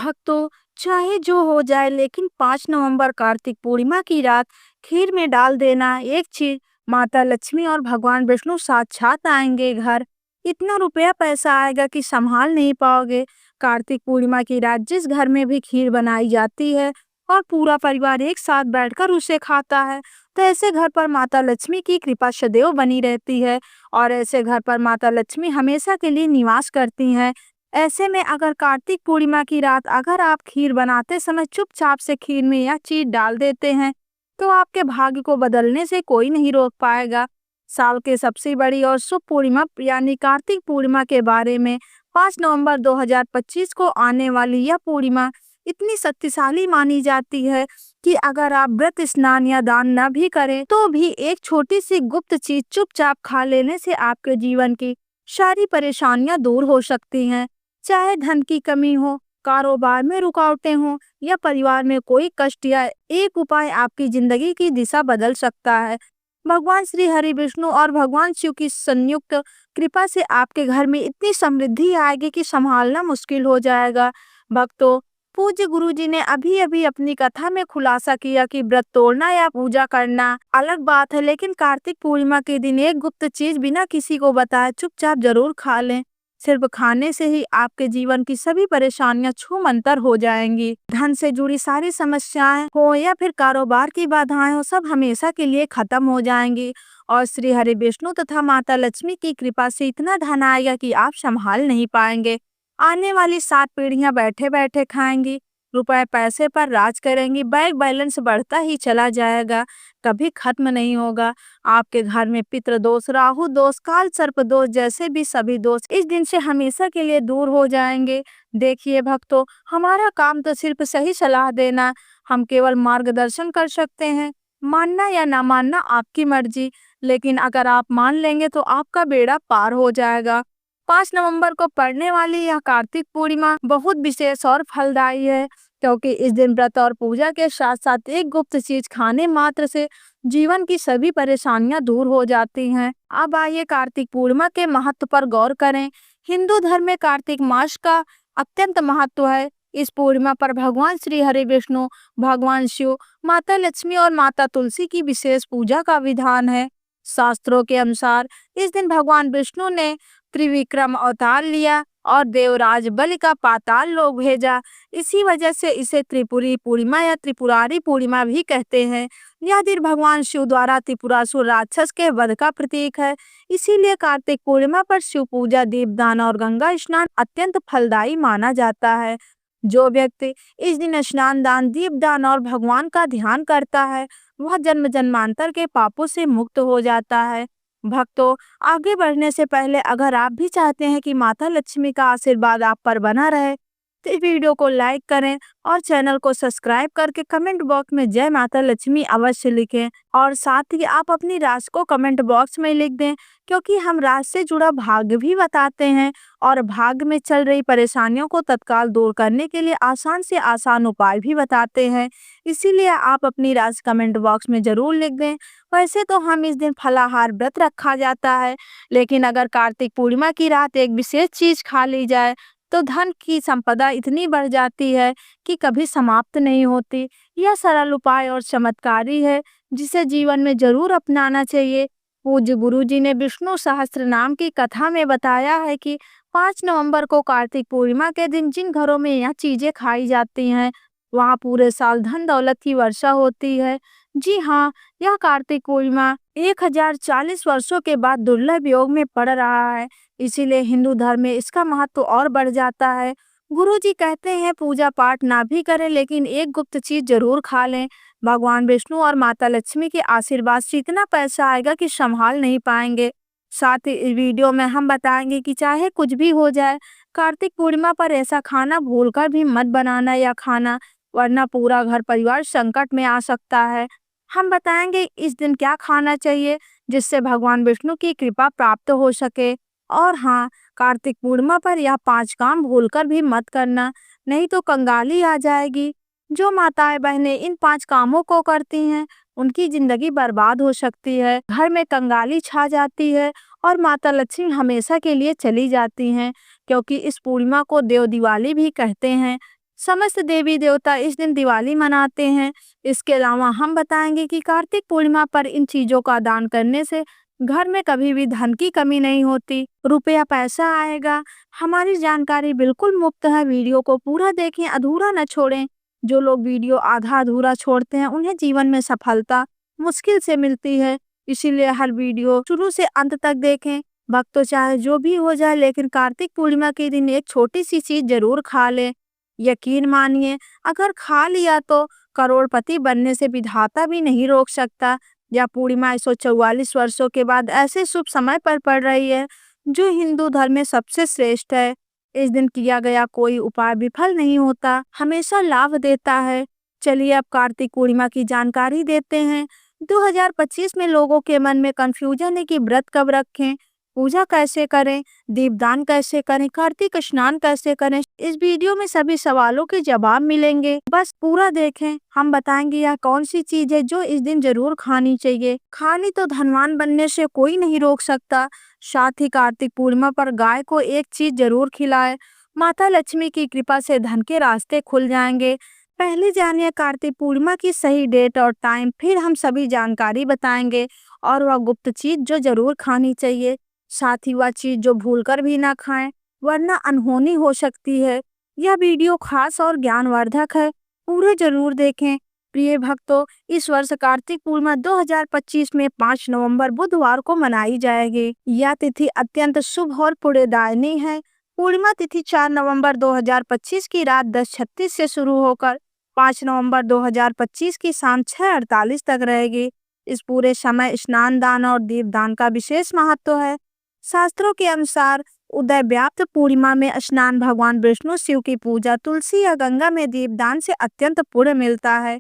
भक्तों, चाहे जो हो जाए लेकिन 5 नवंबर कार्तिक पूर्णिमा की रात खीर में डाल देना एक चीज, माता लक्ष्मी और भगवान विष्णु साक्षात आएंगे घर। इतना रुपया पैसा आएगा कि संभाल नहीं पाओगे। कार्तिक पूर्णिमा की रात जिस घर में भी खीर बनाई जाती है और पूरा परिवार एक साथ बैठकर उसे खाता है, तो ऐसे घर पर माता लक्ष्मी की कृपा सदैव बनी रहती है और ऐसे घर पर माता लक्ष्मी हमेशा के लिए निवास करती हैं। ऐसे में अगर कार्तिक पूर्णिमा की रात अगर आप खीर बनाते समय चुपचाप से खीर में यह चीज डाल देते हैं, तो आपके भाग्य को बदलने से कोई नहीं रोक पाएगा। साल के सबसे बड़ी और शुभ पूर्णिमा यानी कार्तिक पूर्णिमा के बारे में 5 नवंबर 2025 को आने वाली यह पूर्णिमा इतनी शक्तिशाली मानी जाती है कि अगर आप व्रत, स्नान या दान न भी करें तो भी एक छोटी सी गुप्त चीज चुपचाप खा लेने से आपके जीवन की सारी परेशानियां दूर हो सकती हैं। चाहे धन की कमी हो, कारोबार में रुकावटें हो या परिवार में कोई कष्ट, या एक उपाय आपकी जिंदगी की दिशा बदल सकता है। भगवान श्री हरि विष्णु और भगवान शिव की संयुक्त कृपा से आपके घर में इतनी समृद्धि आएगी कि संभालना मुश्किल हो जाएगा। भक्तों, पूज्य गुरुजी ने अभी अभी अपनी कथा में खुलासा किया कि व्रत तोड़ना या पूजा करना अलग बात है, लेकिन कार्तिक पूर्णिमा के दिन एक गुप्त चीज बिना किसी को बताए चुपचाप जरूर खा लें। सिर्फ खाने से ही आपके जीवन की सभी परेशानियां छूमंतर हो जाएंगी। धन से जुड़ी सारी समस्याएं हो या फिर कारोबार की बाधाएं हो, सब हमेशा के लिए खत्म हो जाएंगी और श्री हरि विष्णु तथा माता लक्ष्मी की कृपा से इतना धन आएगा कि आप संभाल नहीं पाएंगे। आने वाली 7 पीढ़ियां बैठे बैठे खाएंगी, रुपए पैसे पर राज करेंगी, बैंक बैलेंस बढ़ता ही चला जाएगा, कभी खत्म नहीं होगा। आपके घर में पितृ दोष, राहु दोष, काल सर्प दोष जैसे भी सभी दोष इस दिन से हमेशा के लिए दूर हो जाएंगे। देखिए भक्तों, हमारा काम तो सिर्फ सही सलाह देना, हम केवल मार्गदर्शन कर सकते हैं। मानना या ना मानना आपकी मर्जी, लेकिन अगर आप मान लेंगे तो आपका बेड़ा पार हो जाएगा। 5 नवंबर को पड़ने वाली यह कार्तिक पूर्णिमा बहुत विशेष और फलदायी है, क्योंकि इस दिन व्रत और पूजा के साथ साथ एक गुप्त चीज खाने मात्र से जीवन की सभी परेशानियां दूर हो जाती हैं। अब आइए कार्तिक पूर्णिमा के महत्व पर गौर करें। हिंदू धर्म में कार्तिक मास का अत्यंत महत्व है। इस पूर्णिमा पर भगवान श्री हरि विष्णु, भगवान शिव, माता लक्ष्मी और माता तुलसी की विशेष पूजा का विधान है। शास्त्रों के अनुसार इस दिन भगवान विष्णु ने त्रिविक्रम अवतार लिया और देवराज बलि का पाताल लोक भेजा। इसी वजह से इसे त्रिपुरी पूर्णिमा या त्रिपुरारी पूर्णिमा भी कहते हैं। यह दिन भगवान शिव द्वारा त्रिपुरासुर राक्षस के वध का प्रतीक है। इसीलिए कार्तिक पूर्णिमा पर शिव पूजा, दीपदान और गंगा स्नान अत्यंत फलदायी माना जाता है। जो व्यक्ति इस दिन स्नान, दान, दीपदान और भगवान का ध्यान करता है, वह जन्म जन्मांतर के पापों से मुक्त हो जाता है। भक्तों, आगे बढ़ने से पहले अगर आप भी चाहते हैं कि माता लक्ष्मी का आशीर्वाद आप पर बना रहे, तो इस वीडियो को लाइक करें और चैनल को सब्सक्राइब करके कमेंट बॉक्स में जय माता लक्ष्मी अवश्य लिखें और साथ ही आप अपनी राशि को कमेंट बॉक्स में लिख दें, क्योंकि हम राशि से जुड़ा भाग्य भी बताते हैं और भाग्य में चल रही परेशानियों को तत्काल दूर करने के लिए आसान से आसान उपाय भी बताते हैं। इसीलिए आप अपनी राशि कमेंट बॉक्स में जरूर लिख दें। वैसे तो हम इस दिन फलाहार व्रत रखा जाता है, लेकिन अगर कार्तिक पूर्णिमा की रात एक विशेष चीज खा ली जाए तो धन की संपदा इतनी बढ़ जाती है कि कभी समाप्त नहीं होती। यह सरल उपाय और चमत्कारी है, जिसे जीवन में जरूर अपनाना चाहिए। पूज्य गुरुजी ने विष्णु सहस्त्र नाम की कथा में बताया है कि 5 नवंबर को कार्तिक पूर्णिमा के दिन जिन घरों में यह चीजें खाई जाती हैं, वहाँ पूरे साल धन दौलत की वर्षा होती है। जी हाँ, यह कार्तिक पूर्णिमा 1040 वर्षों के बाद दुर्लभ योग में पड़ रहा है, इसीलिए हिंदू धर्म में इसका महत्व और बढ़ जाता है। गुरुजी कहते हैं पूजा पाठ ना भी करें, लेकिन एक गुप्त चीज जरूर खा लें। भगवान विष्णु और माता लक्ष्मी के आशीर्वाद से इतना पैसा आएगा कि संभाल नहीं पाएंगे। साथ ही इस वीडियो में हम बताएंगे कि चाहे कुछ भी हो जाए, कार्तिक पूर्णिमा पर ऐसा खाना भूलकर भी मत बनाना या खाना, वरना पूरा घर परिवार संकट में आ सकता है। हम बताएंगे इस दिन क्या खाना चाहिए जिससे भगवान विष्णु की कृपा प्राप्त हो सके। और हाँ, कार्तिक पूर्णिमा पर यह 5 काम भूलकर भी मत करना, नहीं तो कंगाली आ जाएगी। जो माताएं बहनें इन 5 कामों को करती हैं, उनकी जिंदगी बर्बाद हो सकती है, घर में कंगाली छा जाती है और माता लक्ष्मी हमेशा के लिए चली जाती हैं, क्योंकि इस पूर्णिमा को देव दिवाली भी कहते हैं। समस्त देवी देवता इस दिन दिवाली मनाते हैं। इसके अलावा हम बताएंगे कि कार्तिक पूर्णिमा पर इन चीजों का दान करने से घर में कभी भी धन की कमी नहीं होती, रुपया पैसा आएगा। हमारी जानकारी बिल्कुल मुफ्त है, वीडियो को पूरा देखें, अधूरा न छोड़ें। जो लोग वीडियो आधा अधूरा छोड़ते हैं उन्हें जीवन में सफलता मुश्किल से मिलती है, इसीलिए हर वीडियो शुरू से अंत तक देखें। वक्त तो चाहे जो भी हो जाए, लेकिन कार्तिक पूर्णिमा के दिन एक छोटी सी चीज जरूर खा ले। यकीन मानिए, अगर खा लिया तो करोड़पति बनने से विधाता भी नहीं रोक सकता। यह पूर्णिमा 144 वर्षों के बाद ऐसे शुभ समय पर पड़ रही है जो हिंदू धर्म में सबसे श्रेष्ठ है। इस दिन किया गया कोई उपाय विफल नहीं होता, हमेशा लाभ देता है। चलिए अब कार्तिक पूर्णिमा की जानकारी देते हैं। 2025 में लोगों के मन में कंफ्यूजन है कि व्रत कब रखें, पूजा कैसे करें, दीपदान कैसे करें, कार्तिक स्नान कैसे करें। इस वीडियो में सभी सवालों के जवाब मिलेंगे, बस पूरा देखें। हम बताएंगे यह कौन सी चीज है जो इस दिन जरूर खानी चाहिए। खानी तो धनवान बनने से कोई नहीं रोक सकता। साथ ही कार्तिक पूर्णिमा पर गाय को एक चीज जरूर खिलाए, माता लक्ष्मी की कृपा से धन के रास्ते खुल जाएंगे। पहले जानिए कार्तिक पूर्णिमा की सही डेट और टाइम, फिर हम सभी जानकारी बताएंगे और वह गुप्त चीज जो जरूर खानी चाहिए। साथ ही वह चीज जो भूलकर भी ना खाएं, वरना अनहोनी हो सकती है। यह वीडियो खास और ज्ञानवर्धक है, पूरे जरूर देखें। प्रिय भक्तों, इस वर्ष कार्तिक पूर्णिमा 2025 में 5 नवंबर बुधवार को मनाई जाएगी। यह तिथि अत्यंत शुभ और पुण्यदायिनी है। पूर्णिमा तिथि 4 नवंबर 2025 की रात 10:36 से शुरू होकर 5 नवंबर 2025 की शाम 6:48 तक रहेगी। इस पूरे समय स्नान दान और दीपदान का विशेष महत्व है। शास्त्रों के अनुसार उदय व्याप्त पूर्णिमा में स्नान, भगवान विष्णु शिव की पूजा, तुलसी या गंगा में दीपदान से अत्यंत पुण्य मिलता है।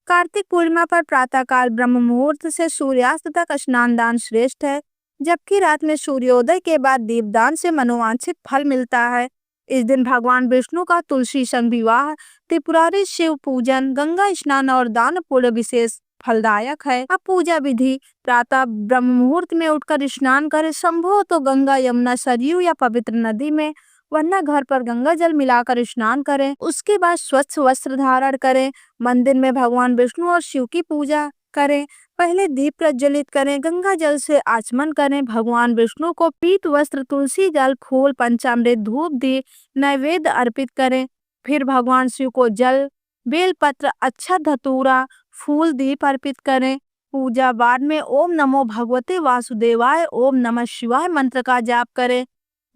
कार्तिक पूर्णिमा पर प्रातःकाल ब्रह्म मुहूर्त से सूर्यास्त तक स्नान दान श्रेष्ठ है, जबकि रात में सूर्योदय के बाद दीपदान से मनोवांछित फल मिलता है। इस दिन भगवान विष्णु का तुलसी संग विवाह, त्रिपुरारी शिव पूजन, गंगा स्नान और दान पुण्य विशेष फलदायक है। अब पूजा विधि: प्रातः ब्रह्म मुहूर्त में उठकर स्नान करें, संभव तो गंगा, यमुना, सरयू या पवित्र नदी में, वरना घर पर गंगा जल मिलाकर स्नान करें। उसके बाद स्वच्छ वस्त्र धारण करें, मंदिर में भगवान विष्णु और शिव की पूजा करें। पहले दीप प्रज्वलित करें, गंगा जल से आचमन करें, भगवान विष्णु को पीत वस्त्र, तुलसी जल, फूल, पंचामृत, धूप, दीप नैवेद्य अर्पित करें। फिर भगवान शिव को जल, बेलपत्र, अक्षत, धतूरा, फूल, दीप अर्पित करें। पूजा बाद में ओम नमो भगवते वासुदेवाय, ओम नमः शिवाय मंत्र का जाप करें।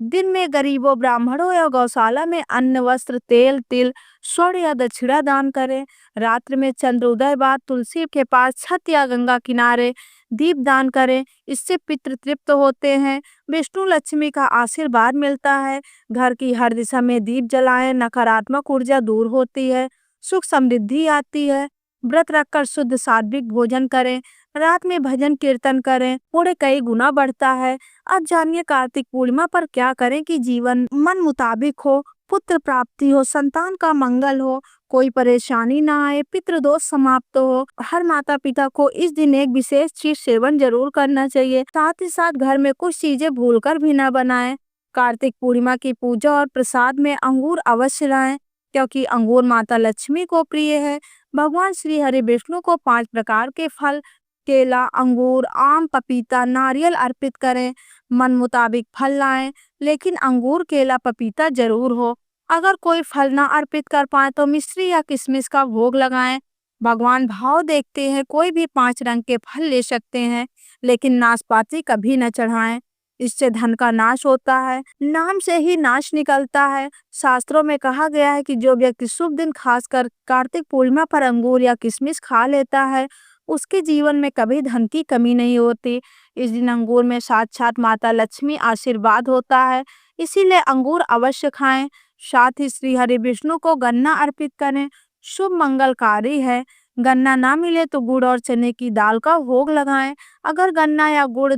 दिन में गरीबों, ब्राह्मणों या गौशाला में अन्न, वस्त्र, तेल, तिल, स्वर्ण या दक्षिणा दान करें। रात्रि में चंद्रोदय बाद तुलसी के पास, छत या गंगा किनारे दीप दान करें, इससे पितृ तृप्त होते हैं, विष्णु लक्ष्मी का आशीर्वाद मिलता है। घर की हर दिशा में दीप जलाएं, नकारात्मक ऊर्जा दूर होती है, सुख समृद्धि आती है। व्रत रखकर शुद्ध सात्विक भोजन करें, रात में भजन कीर्तन करें, पुण्य कई गुना बढ़ता है। अब जानिए कार्तिक पूर्णिमा पर क्या करें कि जीवन मन मुताबिक हो, पुत्र प्राप्ति हो, संतान का मंगल हो, कोई परेशानी ना आए, पितृदोष समाप्त हो। हर माता पिता को इस दिन एक विशेष चीज सेवन जरूर करना चाहिए, साथ ही साथ घर में कुछ चीजें भूलकर भी न बनाएं। कार्तिक पूर्णिमा की पूजा और प्रसाद में अंगूर अवश्य लाएं, क्योंकि अंगूर माता लक्ष्मी को प्रिय है। भगवान श्री हरि विष्णु को 5 प्रकार के फल, केला, अंगूर, आम, पपीता, नारियल अर्पित करें। मन मुताबिक फल लाएं, लेकिन अंगूर, केला, पपीता जरूर हो। अगर कोई फल ना अर्पित कर पाए तो मिश्री या किशमिश का भोग लगाएं। भगवान भाव देखते हैं, कोई भी 5 रंग के फल ले सकते हैं, लेकिन नाशपाती कभी न चढ़ाएं, इससे धन का नाश होता है, नाम से ही नाश निकलता है। शास्त्रों में कहा गया है कि जो व्यक्ति शुभ दिन खासकर कार्तिक पूर्णिमा पर अंगूर या किशमिश खा लेता है, उसके जीवन में कभी धन की कमी नहीं होती। इस दिन अंगूर में साक्षात माता लक्ष्मी आशीर्वाद होता है, इसीलिए अंगूर अवश्य खाएं। साथ ही श्री हरि विष्णु को गन्ना अर्पित करें, शुभ मंगलकारी है। गन्ना ना मिले तो गुड़ और चने की दाल का भोग लगाएं। अगर गन्ना या गुड़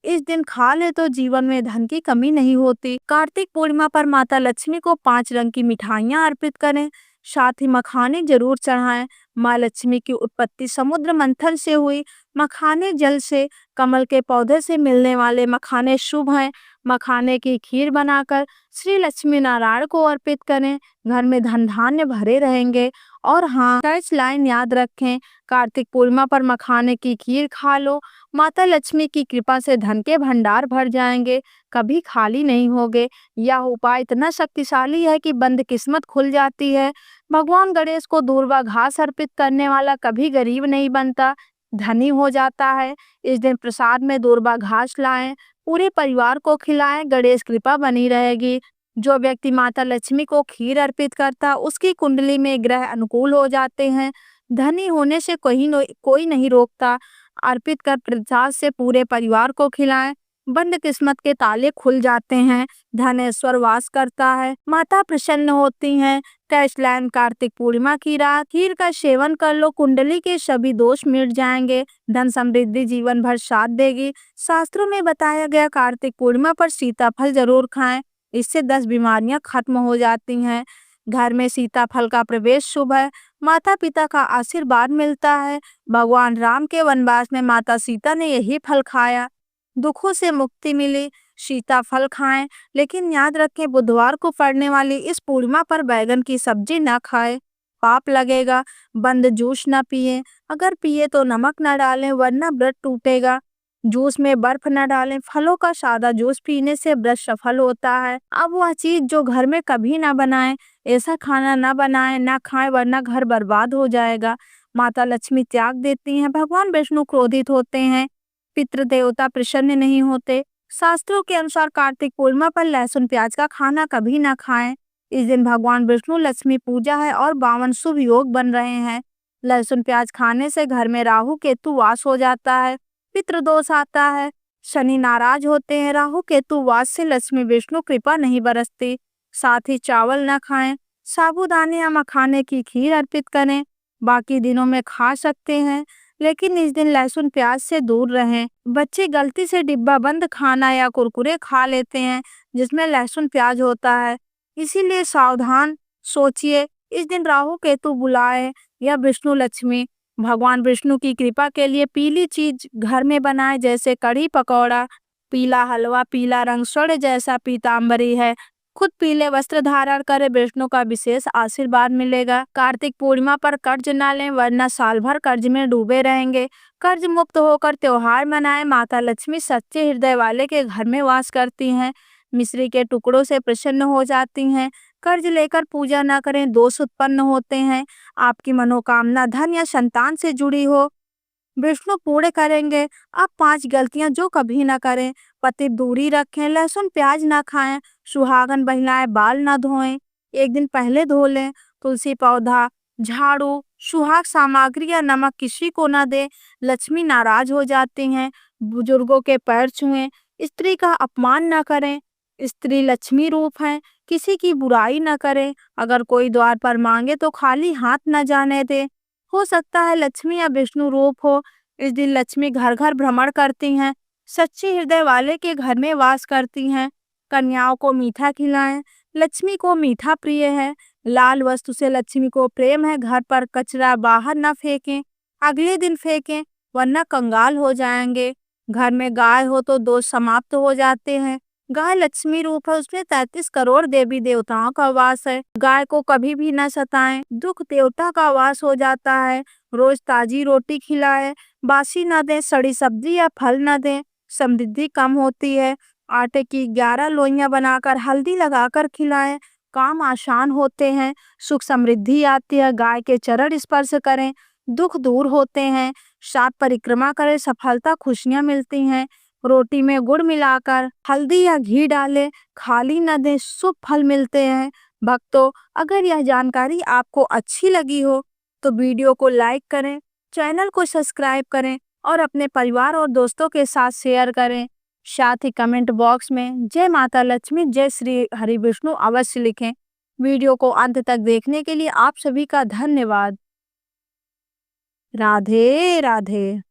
इस दिन खा ले तो जीवन में धन की कमी नहीं होती। कार्तिक पूर्णिमा पर माता लक्ष्मी को 5 रंग की मिठाइयां अर्पित करें, साथ ही मखाने जरूर चढ़ाएं। माँ लक्ष्मी की उत्पत्ति समुद्र मंथन से हुई, मखाने जल से, कमल के पौधे से मिलने वाले मखाने शुभ हैं। मखाने की खीर बनाकर श्री लक्ष्मी नारायण को अर्पित करें। घर में धन धान्य भरे रहेंगे। और हाँ, टच लाइन याद रखें, कार्तिक पूर्णिमा पर मखाने की खीर खा लो। माता लक्ष्मी की कृपा से धन के भंडार भर जाएंगे, कभी खाली नहीं होगे। यह उपाय इतना शक्तिशाली है कि बंद किस्मत खुल जाती है। भगवान गणेश को दूर्वा घास अर्पित करने वाला कभी गरीब नहीं बनता, धनी हो जाता है। इस दिन प्रसाद में दूर्वा घास लाएं, पूरे परिवार को खिलाएं, गणेश कृपा बनी रहेगी। जो व्यक्ति माता लक्ष्मी को खीर अर्पित करता, उसकी कुंडली में ग्रह अनुकूल हो जाते हैं। धनी होने से कोई नहीं रोकता। अर्पित कर प्रसाद से पूरे परिवार को खिलाएं, बंद किस्मत के ताले खुल जाते हैं, धनेश्वर वास करता है, माता प्रसन्न होती हैं। कैशलैंड कार्तिक पूर्णिमा की रात खीर का सेवन कर लो, कुंडली के सभी दोष मिट जाएंगे, धन समृद्धि जीवन भर साथ देगी। शास्त्रों में बताया गया कार्तिक पूर्णिमा पर सीताफल जरूर खाएं, इससे 10 बीमारियां खत्म हो जाती हैं। घर में सीताफल का प्रवेश शुभ है, माता पिता का आशीर्वाद मिलता है। भगवान राम के वनवास में माता सीता ने यही फल खाया, दुखों से मुक्ति मिली। सीताफल खाएं, लेकिन याद रखें बुधवार को पड़ने वाली इस पूर्णिमा पर बैगन की सब्जी न खाएं, पाप लगेगा। बंद जूस न पिए, अगर पिए तो नमक न डालें वरना व्रत टूटेगा। जूस में बर्फ न डालें, फलों का सादा जूस पीने से व्रत सफल होता है। अब वह चीज जो घर में कभी ना बनाएं, ऐसा खाना न बनाएं न खाएं वरना घर बर्बाद हो जाएगा। माता लक्ष्मी त्याग देती हैं, भगवान विष्णु क्रोधित होते हैं, पितृ देवता प्रसन्न नहीं होते। शास्त्रों के अनुसार कार्तिक पूर्णिमा पर लहसुन प्याज का खाना कभी ना खाएं। इस दिन भगवान विष्णु लक्ष्मी पूजा है और 52 शुभ योग बन रहे हैं। लहसुन प्याज खाने से घर में राहु केतु वास हो जाता है, पितृदोष आता है, शनि नाराज होते हैं। राहु केतु वास से लक्ष्मी विष्णु कृपा नहीं बरसती। साथ ही चावल न खाएं, साबूदाने या मखाने की खीर अर्पित करें, बाकी दिनों में खा सकते हैं, लेकिन इस दिन लहसुन प्याज से दूर रहें। बच्चे गलती से डिब्बा बंद खाना या कुरकुरे खा लेते हैं जिसमें लहसुन प्याज होता है, इसीलिए सावधान सोचिए। इस दिन राहु केतु बुलाए या विष्णु लक्ष्मी भगवान विष्णु की कृपा के लिए पीली चीज घर में बनाए, जैसे कढ़ी पकौड़ा, पीला हलवा, पीला रंग स्वर्ण जैसा पीताम्बरी है। खुद पीले वस्त्र धारण करे, विष्णु का विशेष आशीर्वाद मिलेगा। कार्तिक पूर्णिमा पर कर्ज न लें वरना साल भर कर्ज में डूबे रहेंगे। कर्ज मुक्त होकर त्योहार मनाएं, माता लक्ष्मी सच्चे हृदय वाले के घर में वास करती हैं, मिश्री के टुकड़ों से प्रसन्न हो जाती हैं। कर्ज लेकर पूजा न करें, दोष उत्पन्न होते हैं। आपकी मनोकामना धन या संतान से जुड़ी हो, विष्णु पूर्ण करेंगे। अब 5 गलतियां जो कभी ना करें, पति दूरी रखें, लहसुन प्याज ना खाएं, सुहागन महिलाएं बाल ना धोएं, एक दिन पहले धो लें, तुलसी पौधा, झाड़ू, सुहाग सामग्री या नमक किसी को ना दे, लक्ष्मी नाराज हो जाती हैं। बुजुर्गों के पैर छुएं, स्त्री का अपमान ना करें, स्त्री लक्ष्मी रूप है, किसी की बुराई ना करें, अगर कोई द्वार पर मांगे तो खाली हाथ न जाने दे, हो सकता है लक्ष्मी या विष्णु रूप हो। इस दिन लक्ष्मी घर घर भ्रमण करती हैं, सच्चे हृदय वाले के घर में वास करती हैं। कन्याओं को मीठा खिलाएं, लक्ष्मी को मीठा प्रिय है। लाल वस्तु से लक्ष्मी को प्रेम है। घर पर कचरा बाहर न फेंकें, अगले दिन फेंकें वरना कंगाल हो जाएंगे। घर में गाय हो तो दोष समाप्त हो जाते हैं। गाय लक्ष्मी रूप है, उसमें 33 करोड़ देवी देवताओं का वास है। गाय को कभी भी न सताएं, दुख देवता का वास हो जाता है। रोज ताजी रोटी खिलाएं, बासी न दें, सड़ी सब्जी या फल न दें, समृद्धि कम होती है। आटे की 11 लोइयां बनाकर हल्दी लगाकर खिलाएं, काम आसान होते हैं, सुख समृद्धि आती है। गाय के चरण स्पर्श करें, दुख दूर होते हैं। 7 परिक्रमा करें, सफलता खुशियां मिलती हैं। रोटी में गुड़ मिलाकर हल्दी या घी डालें, खाली न दें, शुभ फल मिलते हैं। भक्तों, अगर यह जानकारी आपको अच्छी लगी हो तो वीडियो को लाइक करें, चैनल को सब्सक्राइब करें और अपने परिवार और दोस्तों के साथ शेयर करें। साथ ही कमेंट बॉक्स में जय माता लक्ष्मी, जय श्री हरि विष्णु अवश्य लिखें। वीडियो को अंत तक देखने के लिए आप सभी का धन्यवाद। राधे राधे।